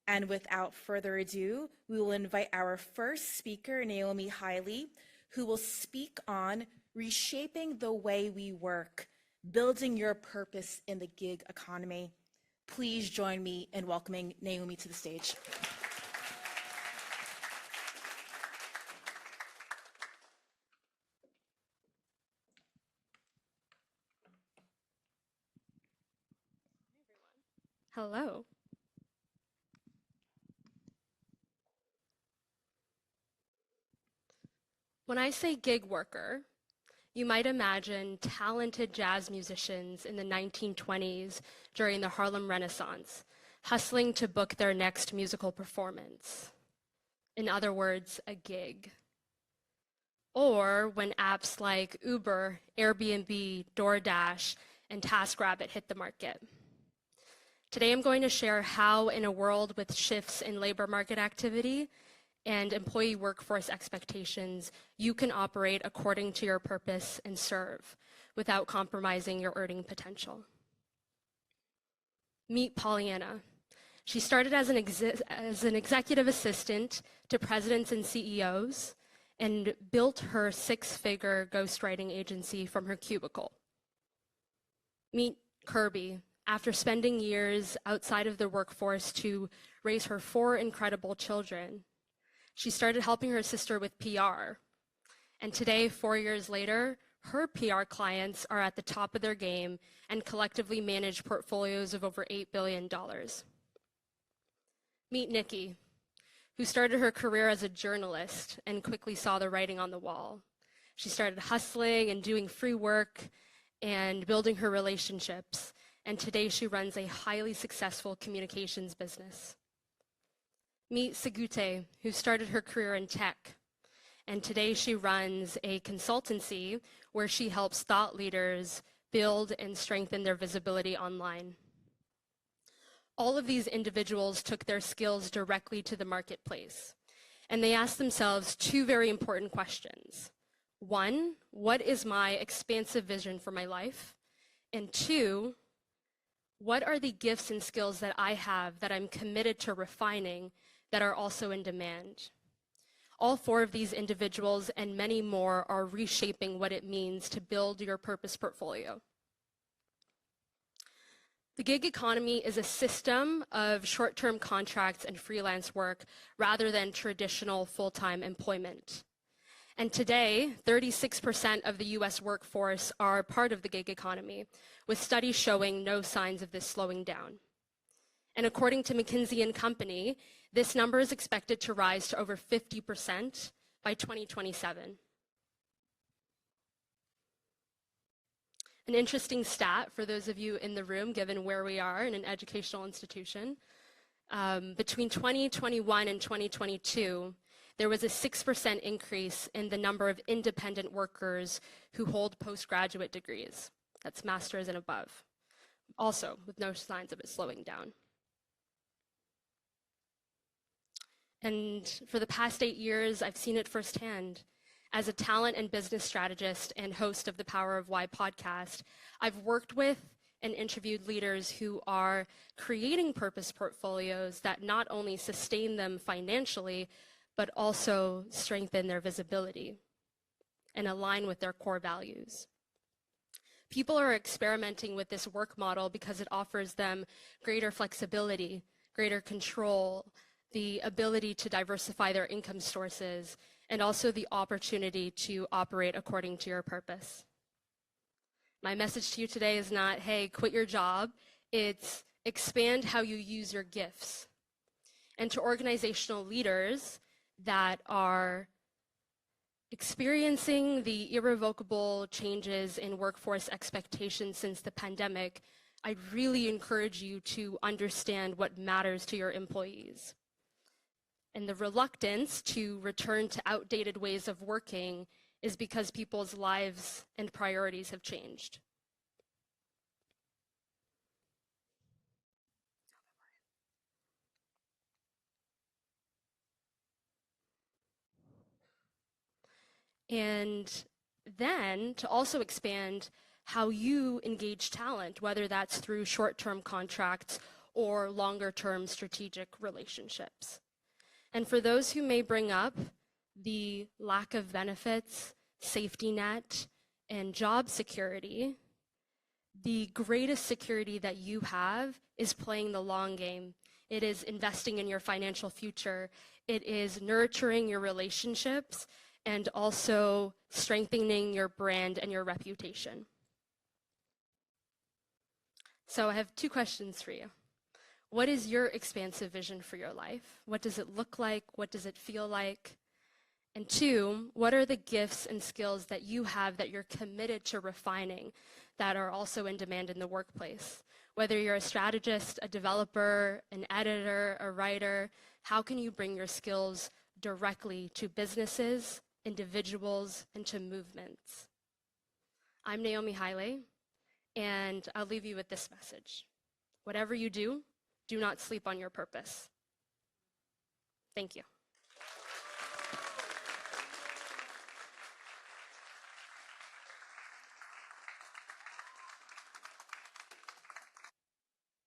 And without further ado, we will invite our first speaker, Naomi Haile, who will speak on reshaping the way we work, building your purpose in the gig economy. Please join me in welcoming Naomi to the stage. Hello. When I say gig worker, you might imagine talented jazz musicians in the 1920s during the Harlem Renaissance, hustling to book their next musical performance. In other words, a gig. Or when apps like Uber, Airbnb, DoorDash, and TaskRabbit hit the market. Today I'm going to share how, in a world with shifts in labor market activity and employee workforce expectations, you can operate according to your purpose and serve without compromising your earning potential. Meet Pollyanna. She started as an executive assistant to presidents and CEOs and built her six-figure ghostwriting agency from her cubicle. Meet Kirby. After spending years outside of the workforce to raise her 4 incredible children, she started helping her sister with PR. And today, 4 years later, her PR clients are at the top of their game and collectively manage portfolios of over $8 billion. Meet Nikki, who started her career as a journalist and quickly saw the writing on the wall. She started hustling and doing free work and building her relationships. And today she runs a highly successful communications business. Meet Sigute, who started her career in tech. And today she runs a consultancy where she helps thought leaders build and strengthen their visibility online. All of these individuals took their skills directly to the marketplace, and they asked themselves 2 very important questions. 1, what is my expansive vision for my life? And 2, what are the gifts and skills that I have that I'm committed to refining that are also in demand? All 4 of these individuals and many more are reshaping what it means to build your purpose portfolio. The gig economy is a system of short-term contracts and freelance work rather than traditional full-time employment. And today, 36% of the US workforce are part of the gig economy, with studies showing no signs of this slowing down. And according to McKinsey & Company, this number is expected to rise to over 50% by 2027. An interesting stat for those of you in the room, given where we are in an educational institution, between 2021 and 2022, there was a 6% increase in the number of independent workers who hold postgraduate degrees. That's master's and above. Also, with no signs of it slowing down. And for the past 8 years, I've seen it firsthand. As a talent and business strategist and host of the Power of Why podcast, I've worked with and interviewed leaders who are creating purpose portfolios that not only sustain them financially, but also strengthen their visibility and align with their core values. People are experimenting with this work model because it offers them greater flexibility, greater control, the ability to diversify their income sources, and also the opportunity to operate according to your purpose. My message to you today is not, hey, quit your job. It's expand how you use your gifts. And to organizational leaders that are experiencing the irrevocable changes in workforce expectations since the pandemic, I really encourage you to understand what matters to your employees. And the reluctance to return to outdated ways of working is because people's lives and priorities have changed. And then to also expand how you engage talent, whether that's through short-term contracts or longer-term strategic relationships. And for those who may bring up the lack of benefits, safety net, and job security, the greatest security that you have is playing the long game. It is investing in your financial future. It is nurturing your relationships and also strengthening your brand and your reputation. So I have two questions for you. What is your expansive vision for your life? What does it look like? What does it feel like? And two, what are the gifts and skills that you have that you're committed to refining that are also in demand in the workplace? Whether you're a strategist, a developer, an editor, a writer, how can you bring your skills directly to businesses, individuals, and to movements? I'm Naomi Haile, and I'll leave you with this message. Whatever you do, do not sleep on your purpose. Thank you.